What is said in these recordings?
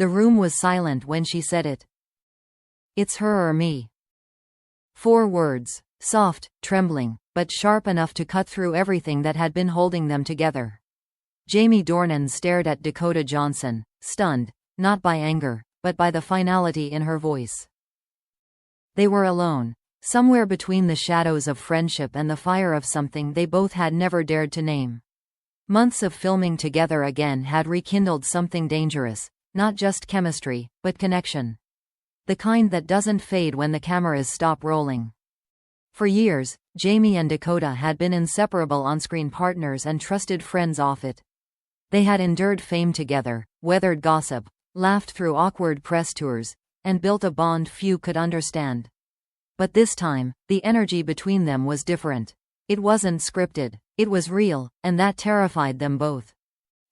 The room was silent when she said it. "It's her or me." 4 words, soft, trembling, but sharp enough to cut through everything that had been holding them together. Jamie Dornan stared at Dakota Johnson, stunned, not by anger, but by the finality in her voice. They were alone, somewhere between the shadows of friendship and the fire of something they both had never dared to name. Months of filming together again had rekindled something dangerous, not just chemistry, but connection. The kind that doesn't fade when the cameras stop rolling. For years, Jamie and Dakota had been inseparable on-screen partners and trusted friends off it. They had endured fame together, weathered gossip, laughed through awkward press tours, and built a bond few could understand. But this time, the energy between them was different. It wasn't scripted, it was real, and that terrified them both.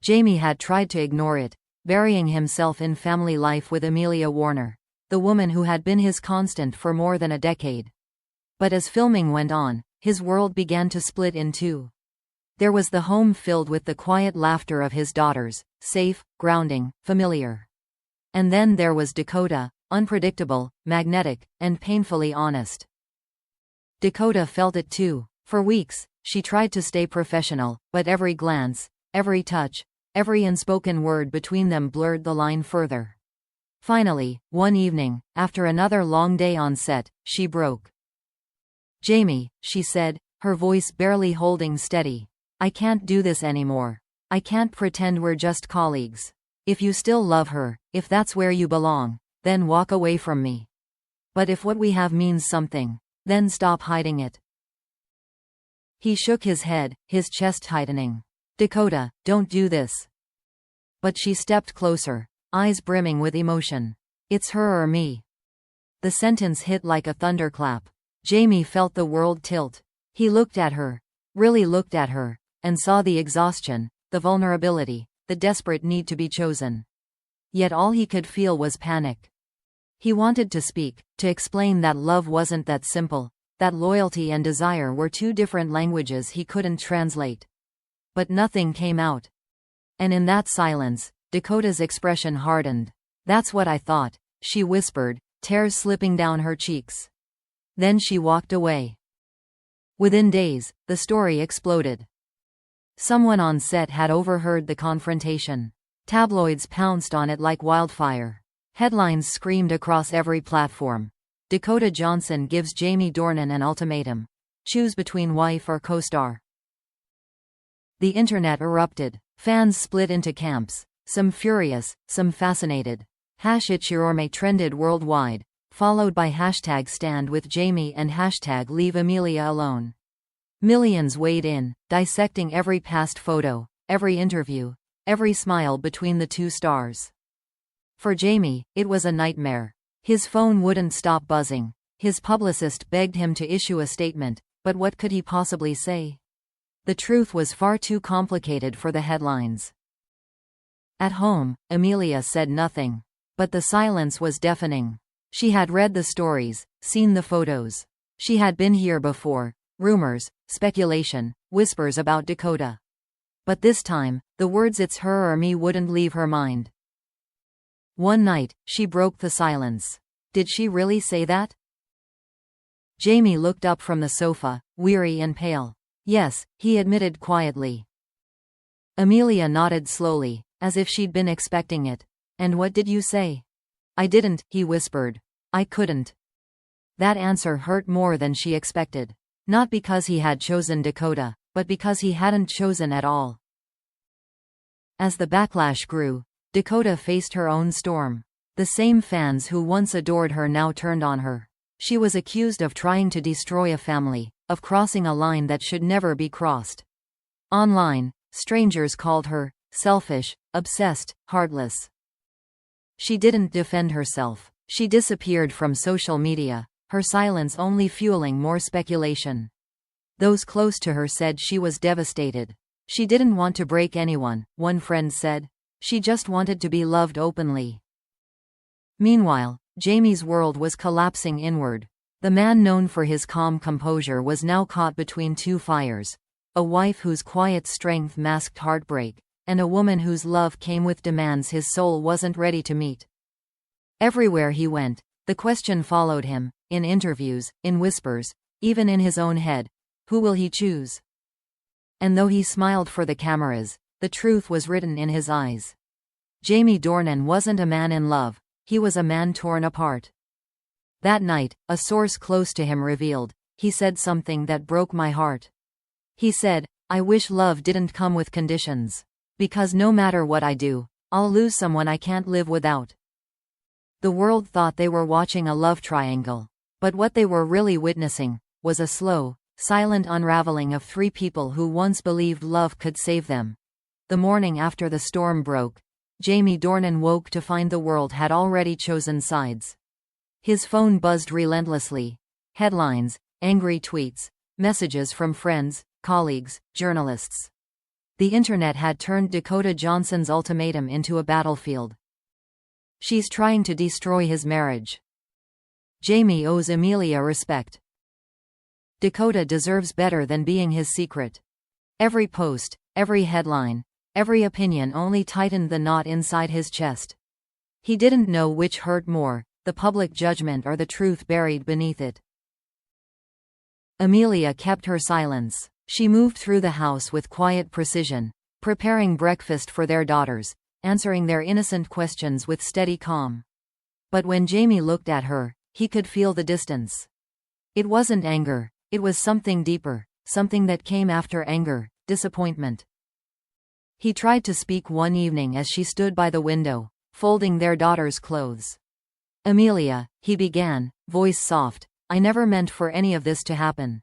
Jamie had tried to ignore it, burying himself in family life with Amelia Warner, the woman who had been his constant for more than a decade. But as filming went on, his world began to split in two. There was the home filled with the quiet laughter of his daughters, safe, grounding, familiar. And then there was Dakota, unpredictable, magnetic, and painfully honest. Dakota felt it too. For weeks, she tried to stay professional, but every glance, every touch, every unspoken word between them blurred the line further. Finally, one evening, after another long day on set, she broke. "Jamie," she said, her voice barely holding steady, "I can't do this anymore. I can't pretend we're just colleagues. If you still love her, if that's where you belong, then walk away from me. But if what we have means something, then stop hiding it." He shook his head, his chest tightening. "Dakota, don't do this." But she stepped closer, eyes brimming with emotion. "It's her or me." The sentence hit like a thunderclap. Jamie felt the world tilt. He looked at her, really looked at her, and saw the exhaustion, the vulnerability, the desperate need to be chosen. Yet all he could feel was panic. He wanted to speak, to explain that love wasn't that simple, that loyalty and desire were two different languages he couldn't translate. But nothing came out. And in that silence, Dakota's expression hardened. "That's what I thought," she whispered, tears slipping down her cheeks. Then she walked away. Within days, the story exploded. Someone on set had overheard the confrontation. Tabloids pounced on it like wildfire. Headlines screamed across every platform. Dakota Johnson gives Jamie Dornan an ultimatum. Choose between wife or co-star. The internet erupted. Fans split into camps, some furious, some fascinated. #Ichirorme trended worldwide, followed by #StandWithJamie and #LeaveAmeliaAlone. Millions weighed in, dissecting every past photo, every interview, every smile between the two stars. For Jamie, it was a nightmare. His phone wouldn't stop buzzing. His publicist begged him to issue a statement, but what could he possibly say? The truth was far too complicated for the headlines. At home, Amelia said nothing. But the silence was deafening. She had read the stories, seen the photos. She had been here before. Rumors, speculation, whispers about Dakota. But this time, the words "it's her or me" wouldn't leave her mind. One night, she broke the silence. Did she really say that? Jamie looked up from the sofa, weary and pale. "Yes," he admitted quietly. Amelia nodded slowly, as if she'd been expecting it. "And what did you say?" "I didn't," he whispered. "I couldn't." That answer hurt more than she expected. Not because he had chosen Dakota, but because he hadn't chosen at all. As the backlash grew, Dakota faced her own storm. The same fans who once adored her now turned on her. She was accused of trying to destroy a family, of crossing a line that should never be crossed. Online, strangers called her selfish, obsessed, heartless. She didn't defend herself. She disappeared from social media, her silence only fueling more speculation. Those close to her said she was devastated. She didn't want to break anyone, one friend said. She just wanted to be loved openly. Meanwhile, Jamie's world was collapsing inward. The man known for his calm composure was now caught between two fires. A wife whose quiet strength masked heartbreak, and a woman whose love came with demands his soul wasn't ready to meet. Everywhere he went, the question followed him, in interviews, in whispers, even in his own head: who will he choose? And though he smiled for the cameras, the truth was written in his eyes. Jamie Dornan wasn't a man in love, he was a man torn apart. That night, a source close to him revealed, he said something that broke my heart. He said, "I wish love didn't come with conditions. Because no matter what I do, I'll lose someone I can't live without." The world thought they were watching a love triangle. But what they were really witnessing was a slow, silent unraveling of three people who once believed love could save them. The morning after the storm broke, Jamie Dornan woke to find the world had already chosen sides. His phone buzzed relentlessly. Headlines, angry tweets, messages from friends, colleagues, journalists. The internet had turned Dakota Johnson's ultimatum into a battlefield. She's trying to destroy his marriage. Jamie owes Amelia respect. Dakota deserves better than being his secret. Every post, every headline, every opinion only tightened the knot inside his chest. He didn't know which hurt more, the public judgment or the truth buried beneath it. Amelia kept her silence. She moved through the house with quiet precision, preparing breakfast for their daughters, answering their innocent questions with steady calm. But when Jamie looked at her, he could feel the distance. It wasn't anger, it was something deeper, something that came after anger: disappointment. He tried to speak one evening as she stood by the window, folding their daughter's clothes. "Amelia," he began, voice soft, "I never meant for any of this to happen."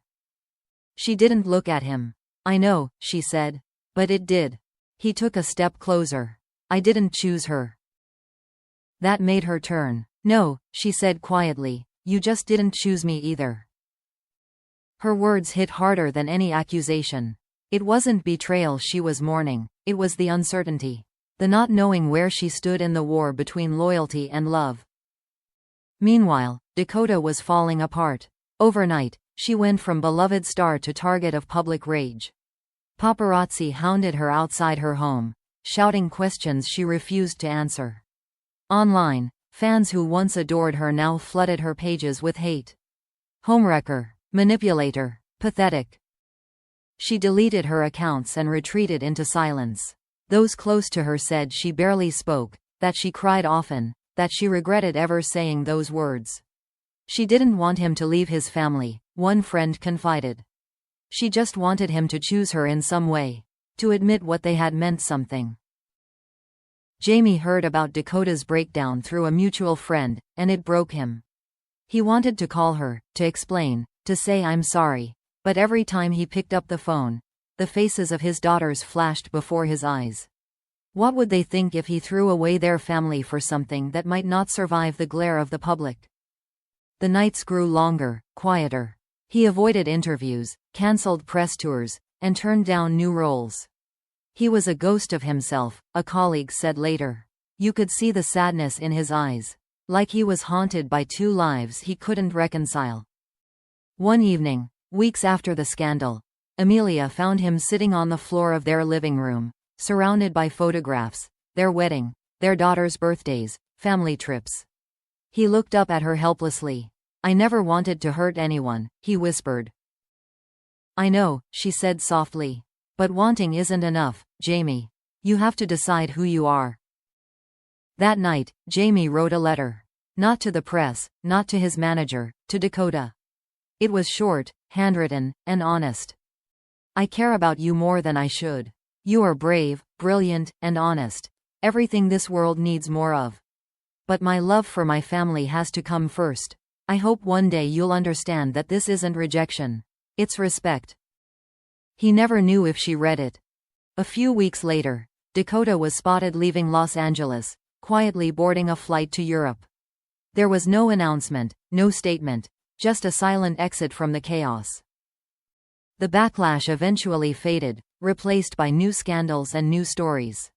She didn't look at him. "I know," she said. "But it did." He took a step closer. "I didn't choose her." That made her turn. "No," she said quietly, "you just didn't choose me either." Her words hit harder than any accusation. It wasn't betrayal she was mourning, it was the uncertainty. The not knowing where she stood in the war between loyalty and love. Meanwhile, Dakota was falling apart. Overnight, she went from beloved star to target of public rage. Paparazzi hounded her outside her home, shouting questions she refused to answer. Online, fans who once adored her now flooded her pages with hate. Homewrecker, manipulator, pathetic. She deleted her accounts and retreated into silence. Those close to her said she barely spoke, that she cried often, that she regretted ever saying those words. She didn't want him to leave his family, one friend confided. She just wanted him to choose her in some way, to admit what they had meant something. Jamie heard about Dakota's breakdown through a mutual friend, and it broke him. He wanted to call her, to explain, to say "I'm sorry," but every time he picked up the phone, the faces of his daughters flashed before his eyes. What would they think if he threw away their family for something that might not survive the glare of the public? The nights grew longer, quieter. He avoided interviews, cancelled press tours, and turned down new roles. He was a ghost of himself, a colleague said later. You could see the sadness in his eyes, like he was haunted by two lives he couldn't reconcile. One evening, weeks after the scandal, Amelia found him sitting on the floor of their living room, surrounded by photographs, their wedding, their daughter's birthdays, family trips. He looked up at her helplessly. "I never wanted to hurt anyone," he whispered. "I know," she said softly. "But wanting isn't enough, Jamie. You have to decide who you are." That night, Jamie wrote a letter. Not to the press, not to his manager, to Dakota. It was short, handwritten, and honest. "I care about you more than I should. You are brave, brilliant, and honest. Everything this world needs more of. But my love for my family has to come first. I hope one day you'll understand that this isn't rejection. It's respect." He never knew if she read it. A few weeks later, Dakota was spotted leaving Los Angeles, quietly boarding a flight to Europe. There was no announcement, no statement, just a silent exit from the chaos. The backlash eventually faded, replaced by new scandals and new stories.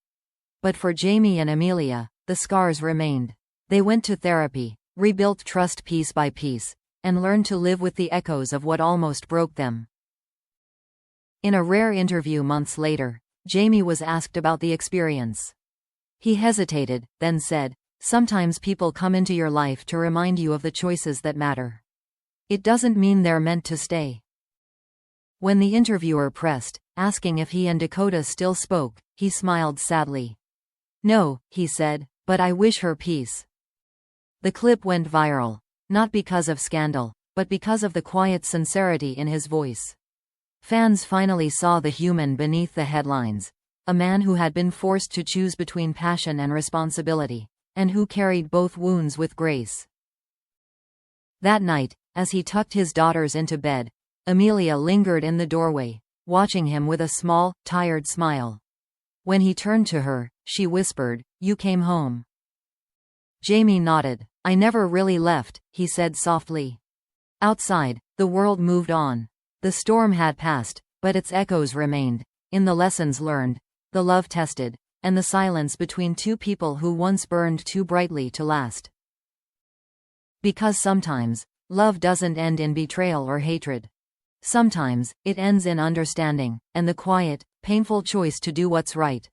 But for Jamie and Amelia, the scars remained. They went to therapy, rebuilt trust piece by piece, and learned to live with the echoes of what almost broke them. In a rare interview months later, Jamie was asked about the experience. He hesitated, then said, "Sometimes people come into your life to remind you of the choices that matter. It doesn't mean they're meant to stay." When the interviewer pressed, asking if he and Dakota still spoke, he smiled sadly. "No," he said, "but I wish her peace." The clip went viral. Not because of scandal, but because of the quiet sincerity in his voice. Fans finally saw the human beneath the headlines, a man who had been forced to choose between passion and responsibility, and who carried both wounds with grace. That night, as he tucked his daughters into bed, Amelia lingered in the doorway, watching him with a small, tired smile. When he turned to her, she whispered, "You came home." Jamie nodded. "I never really left," he said softly. Outside, the world moved on. The storm had passed, but its echoes remained, in the lessons learned, the love tested, and the silence between two people who once burned too brightly to last. Because sometimes, love doesn't end in betrayal or hatred. Sometimes, it ends in understanding, and the quiet, painful choice to do what's right.